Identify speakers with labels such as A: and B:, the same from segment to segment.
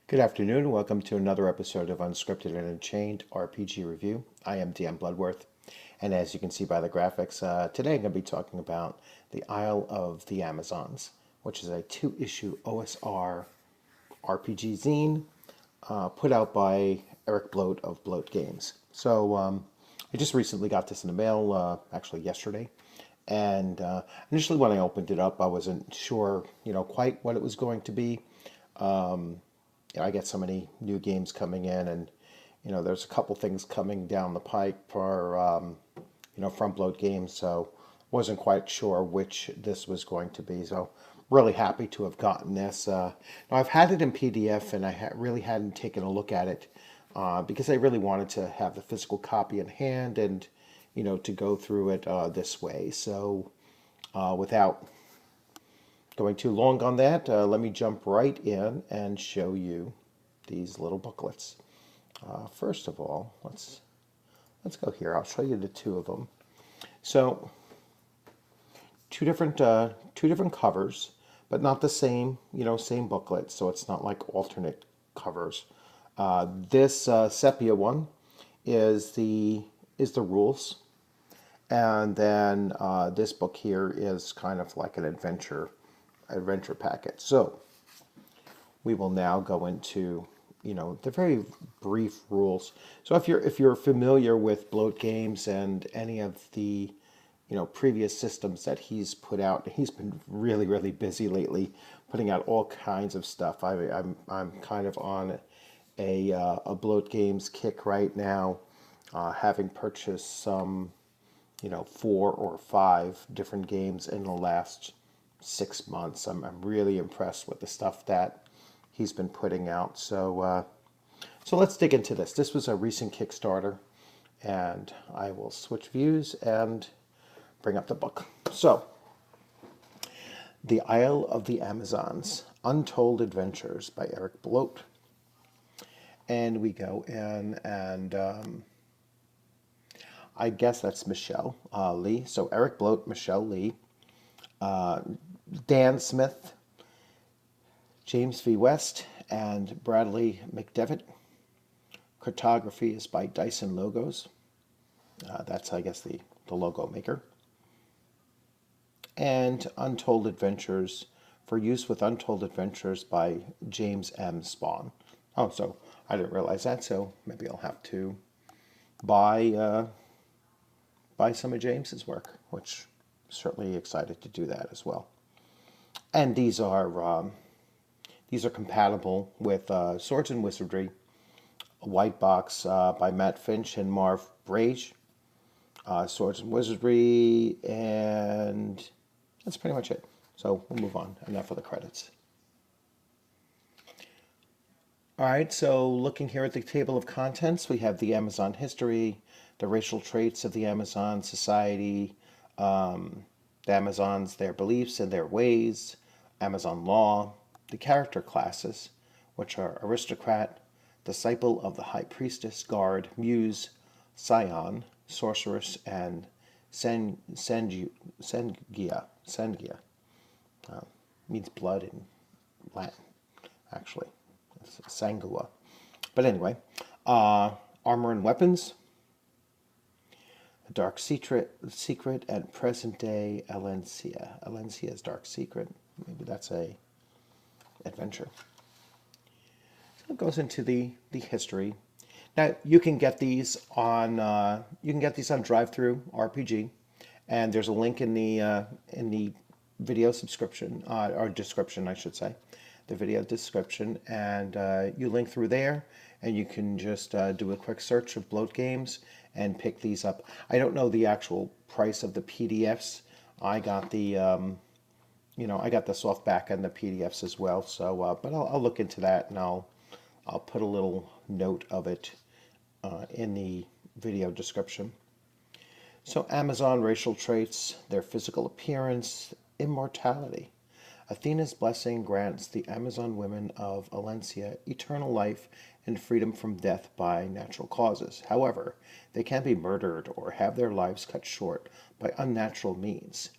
A: Good afternoon. Welcome to another episode of Unscripted and Unchained RPG Review. I am DM Bloodworth, and as you can see by the graphics, today I'm going to be talking about The Isle of the Amazons, which is a two-issue OSR RPG zine put out by Eric Bloat of Bloat Games. I just recently got this in the mail, actually yesterday, and initially when I opened it up, I wasn't sure, quite what it was going to be. I get so many new games coming in, and there's a couple things coming down the pike from Bloat Games, so wasn't quite sure which this was going to be. So really happy to have gotten this. Now I've had it in PDF, and I really hadn't taken a look at it because I really wanted to have the physical copy in hand and to go through it this way. So without going too long on that, let me jump right in and show you these little booklets. First of all, let's go here. I'll show you the two of them. So two different covers, but not the same same booklet. So it's not like alternate covers. This sepia one is the rules, and then this book here is kind of like an adventure packet. So we will now go into the very brief rules. So if you're familiar with Bloat Games and any of the previous systems that he's put out, he's been really busy lately, putting out all kinds of stuff. I'm kind of on a Bloat Games kick right now, having purchased some 4 or 5 different games in the last 6 months. I'm really impressed with the stuff that he's been putting out. So let's dig into this. This was a recent Kickstarter, and I will switch views and bring up the book. So, The Isle of the Amazons, Untold Adventures by Eric Bloat. And we go in, and I guess that's Michelle Lee. So Eric Bloat, Michelle Lee, Dan Smith, James V. West, and Bradley McDevitt. Cartography is by Dyson Logos. That's, I guess, the logo maker. And Untold Adventures, for use with Untold Adventures by James M. Spawn. Oh, so I didn't realize that, so maybe I'll have to buy some of James's work, which I'm certainly excited to do that as well. And these are compatible with Swords and Wizardry, a white box by Matt Finch and Marv Brage, Swords and Wizardry, and that's pretty much it. So we'll move on. Enough of the credits. All right, so looking here at the table of contents, we have the Amazon history, the racial traits of the Amazon society, the Amazons, their beliefs and their ways, Amazon law, the character classes, which are Aristocrat, Disciple of the High Priestess, Guard, Muse, Scion, Sorceress, and Sengia. Means blood in Latin, actually. It's Sangua. But anyway, armor and weapons, a dark secret and present day Alencia. Alencia's dark secret. Maybe that's a adventure. So it goes into the history. Now you can get these on Drive-Thru RPG, and there's a link in the video subscription or description, I should say, the video description, and you link through there, and you can just do a quick search of Bloat Games and pick these up. I don't know the actual price of the PDFs. I got the I got the softback and the PDFs as well. So, but I'll look into that, and I'll put a little note of it in the video description. So, Amazon racial traits, their physical appearance, immortality. Athena's blessing grants the Amazon women of Alencia eternal life and freedom from death by natural causes. However, they can be murdered or have their lives cut short by unnatural means.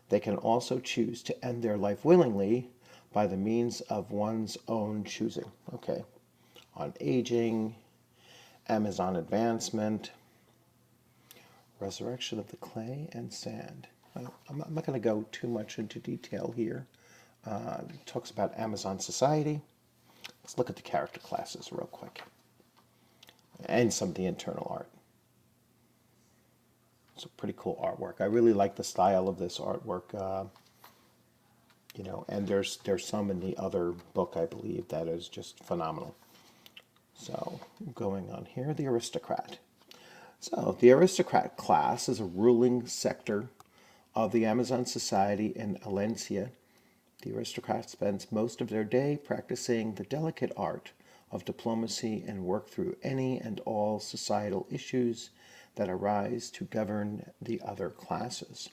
A: They can also choose to end their life willingly by the means of one's own choosing. Okay, on aging, Amazon advancement, resurrection of the clay and sand. I'm not going to go too much into detail here. It talks about Amazon society. Let's look at the character classes real quick and some of the internal art. It's a pretty cool artwork. I really like the style of this artwork. And there's some in the other book, I believe, that is just phenomenal. So going on here, the Aristocrat. So the Aristocrat class is a ruling sector of the Amazon society in Alencia. The Aristocrat spends most of their day practicing the delicate art of diplomacy and work through any and all societal issues that arise to govern the other classes.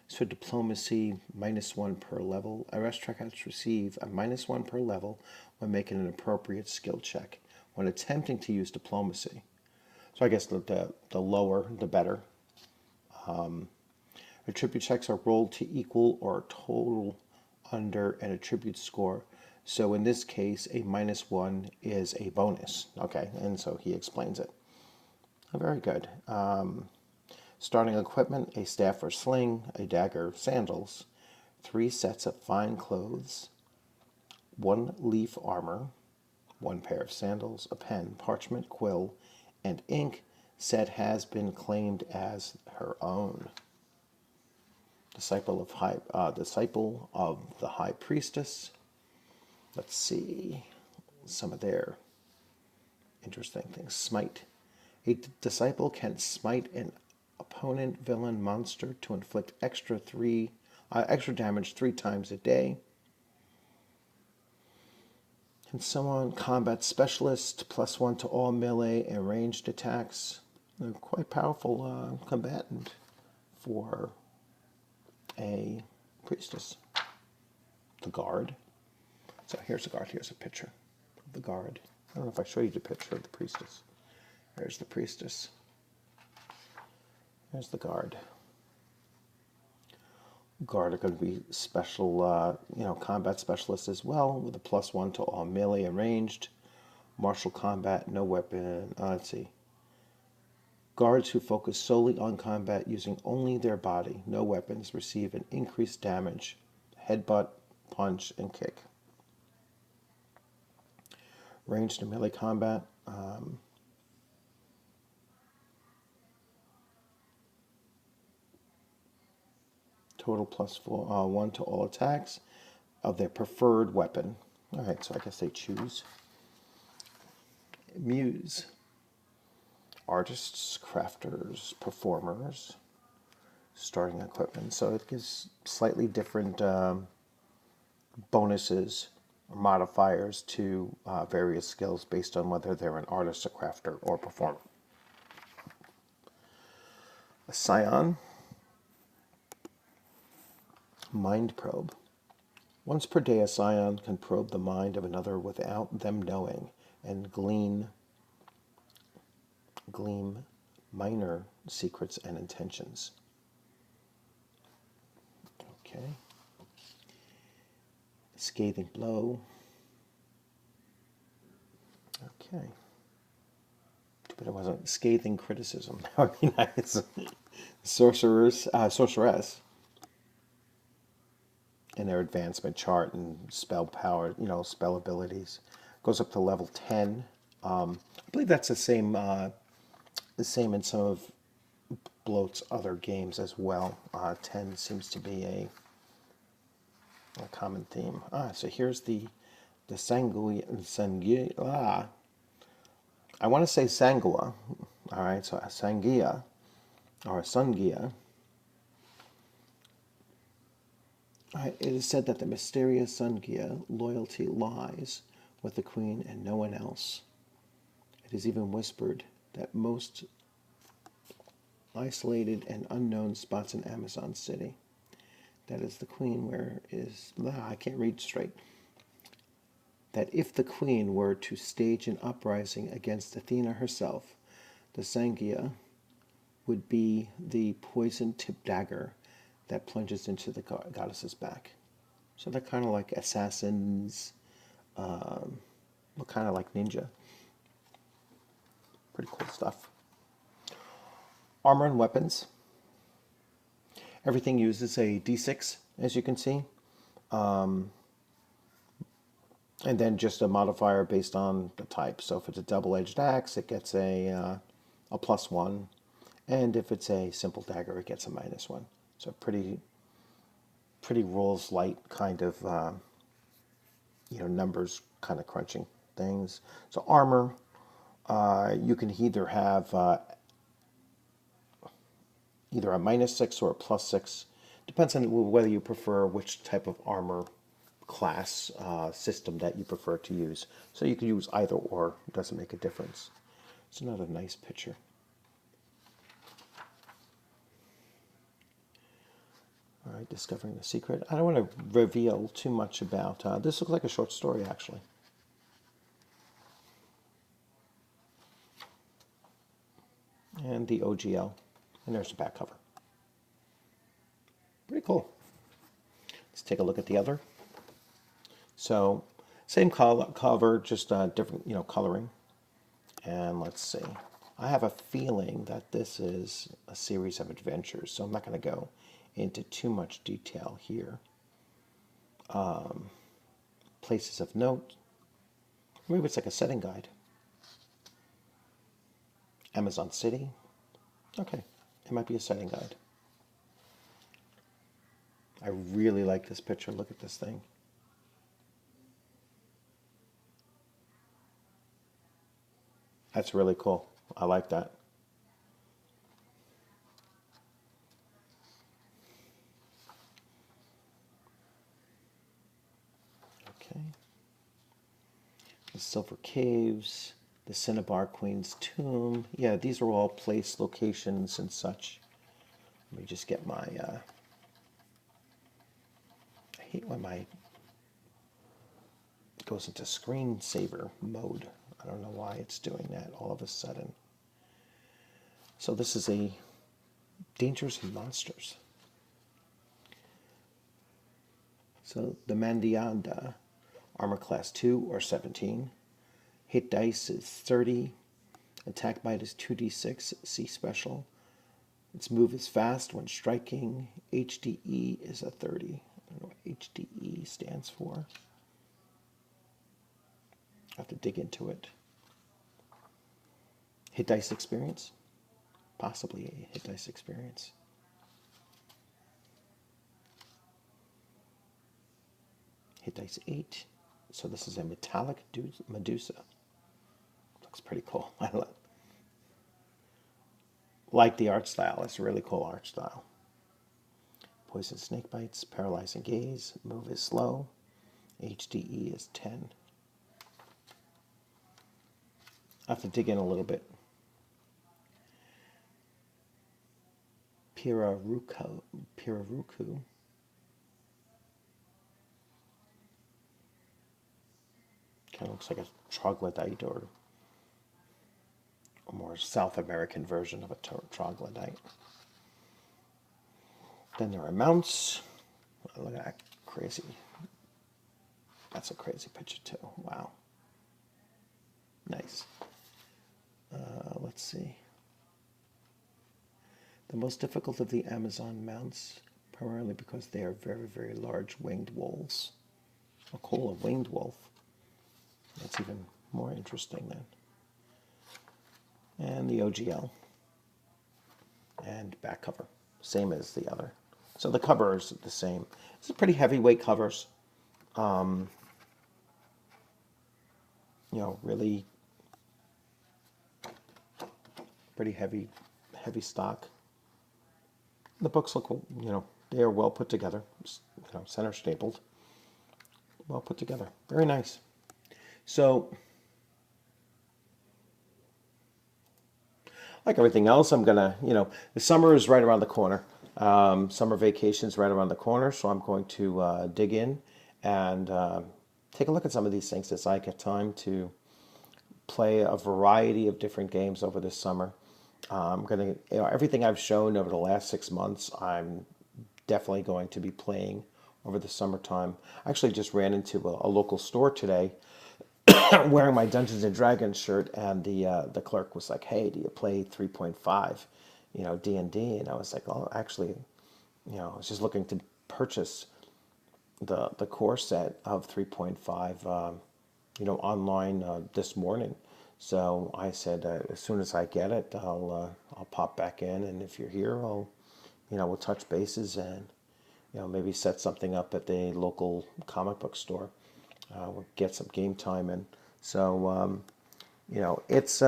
A: So diplomacy, -1 per level. Aristocrats receive a -1 per level when making an appropriate skill check when attempting to use diplomacy. So I guess the lower, the better. Attribute checks are rolled to equal or total under an attribute score. So in this case, a -1 is a bonus. Okay, and so he explains it. Very good. Starting equipment, a staff or sling, a dagger, sandals, 3 sets of fine clothes, 1 leaf armor, 1 pair of sandals, a pen, parchment, quill, and ink set has been claimed as her own. Disciple of the High Priestess. Let's see some of their interesting things. Smite. A disciple can smite an opponent, villain, monster to inflict extra damage 3 times a day. And so on. Combat specialist, +1 to all melee and ranged attacks. They're quite powerful combatant for a priestess. The guard. So here's the guard. Here's a picture of the guard. I don't know if I showed you the picture of the priestess. There's the priestess. There's the guard. Guard are going to be special, combat specialists as well, with a +1 to all melee and ranged. Martial combat, no weapon. Let's see. Guards who focus solely on combat using only their body, no weapons, receive an increased damage, headbutt, punch, and kick. Ranged and melee combat. Total +1 to all attacks of their preferred weapon. All right, so I guess they choose. Muse. Artists, crafters, performers, starting equipment. So it gives slightly different bonuses or modifiers to various skills based on whether they're an artist, a crafter, or performer. A scion. Mind probe. Once per day, a scion can probe the mind of another without them knowing and glean minor secrets and intentions. Okay. Scathing blow. Okay. But it wasn't scathing criticism. That would be nice. Sorceress. And their advancement chart and spell power, spell abilities. Goes up to level 10. I believe that's the same in some of Bloat's other games as well. 10 seems to be a common theme. So here's the Sangia. I want to say Sangua. All right, so a Sangia or a Sungia. It is said that the mysterious Sungia loyalty lies with the queen and no one else. It is even whispered that most isolated and unknown spots in Amazon City. That is the queen I can't read straight. That if the queen were to stage an uprising against Athena herself, the Sangia would be the poison-tipped dagger that plunges into the goddess's back. So they're kind of like assassins, look kind of like ninja. Pretty cool stuff. Armor and weapons. Everything uses a D6, as you can see. And then just a modifier based on the type. So if it's a double-edged axe, it gets a +1. And if it's a simple dagger, it gets a -1. So pretty rules light kind of, numbers kind of crunching things. So armor, you can either have either a -6 or a +6. Depends on whether you prefer which type of armor class system that you prefer to use. So you can use either or. It doesn't make a difference. It's another nice picture. All right, discovering the secret. I don't want to reveal too much about this. Looks like a short story, actually. And the OGL. And there's the back cover. Pretty cool. Let's take a look at the other. So, same cover, just different, coloring. And let's see. I have a feeling that this is a series of adventures, so I'm not going to go into too much detail here. Places of note. Maybe it's like a setting guide. Amazon City. Okay, it might be a setting guide. I really like this picture. Look at this thing. That's really cool. I like that. Okay. The Silver Caves, the Cinnabar Queen's Tomb. Yeah, these are all place locations and such. Let me just get my... I hate when my... It goes into screensaver mode. I don't know why it's doing that all of a sudden. So this is a Dangers and Monsters. So the Mandianda, armor class 2 or 17. Hit dice is 30. Attack bite is 2d6, C special. Its move is fast when striking. HDE is a 30. I don't know what HDE stands for. I have to dig into it. Hit dice experience? Possibly a hit dice experience. Hit dice 8. So this is a metallic Medusa. Looks pretty cool. I like the art style. It's a really cool art style. Poison snake bites, paralyzing gaze, move is slow. HDE is 10. I have to dig in a little bit. Piraruku. Kind of looks like a troglodyte or a more South American version of a troglodyte. Then there are mounts. Oh, look at that crazy. That's a crazy picture too. Wow. Nice. Let's see. The most difficult of the Amazon mounts, primarily because they are very, very large winged wolves. A cool, a winged wolf. That's even more interesting then. And the OGL. And back cover. Same as the other. So the cover is the same. It's a pretty heavyweight covers. Really pretty heavy stock. The books look, they are well put together. Center stapled. Well put together. Very nice. So, like everything else, I'm gonna, the summer is right around the corner. Summer vacation's right around the corner, so I'm going to dig in and take a look at some of these things as I get time to play a variety of different games over this summer. I'm going to, everything I've shown over the last 6 months, I'm definitely going to be playing over the summertime. I actually just ran into a local store today wearing my Dungeons and Dragons shirt, and the clerk was like, "Hey, do you play 3.5, D&D?" And I was like, "Oh, actually, I was just looking to purchase the core set of 3.5, online this morning." So I said, as soon as I get it, I'll pop back in, and if you're here, we'll touch bases and maybe set something up at the local comic book store. We'll get some game time in. So it's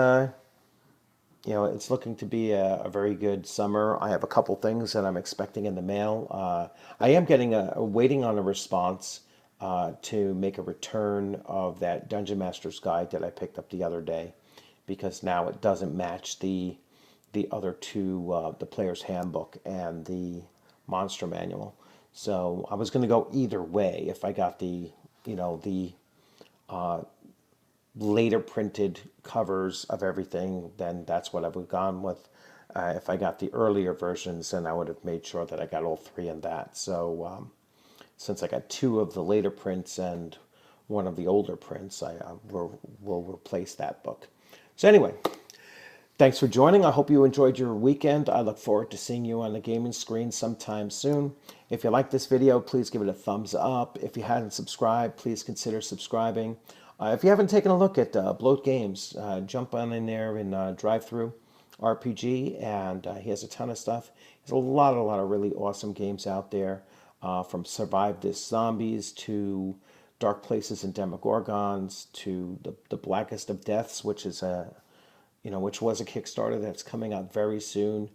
A: looking to be a very good summer. I have a couple things that I'm expecting in the mail. I am waiting on a response to make a return of that Dungeon Master's Guide that I picked up the other day, because now it doesn't match the other two, the Player's Handbook and the Monster Manual. So I was going to go either way. If I got the later printed covers of everything, then that's what I would have gone with. If I got the earlier versions, then I would have made sure that I got all three in that. So since I got two of the later prints and one of the older prints, I will replace that book. So anyway, thanks for joining. I hope you enjoyed your weekend. I look forward to seeing you on the gaming screen sometime soon. If you like this video, please give it a thumbs up. If you hadn't subscribed, please consider subscribing. If you haven't taken a look at Bloat Games, jump on in there in Drive-Thru RPG, and he has a ton of stuff. There's a lot of really awesome games out there, from Survive This Zombies to Dark Places and Demogorgons to the Blackest of Deaths, which is which was a Kickstarter that's coming out very soon.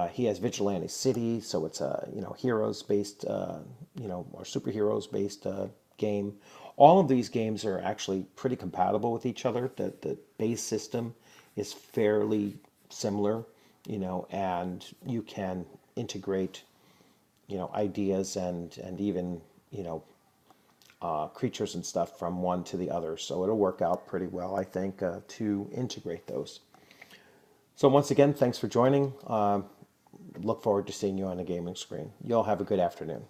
A: He has Vigilante City, so it's a heroes-based, or superheroes-based game. All of these games are actually pretty compatible with each other. The base system is fairly similar, and you can integrate, ideas and even, creatures and stuff from one to the other. So it'll work out pretty well, I think, to integrate those. So once again, thanks for joining. Look forward to seeing you on the gaming screen. You all have a good afternoon.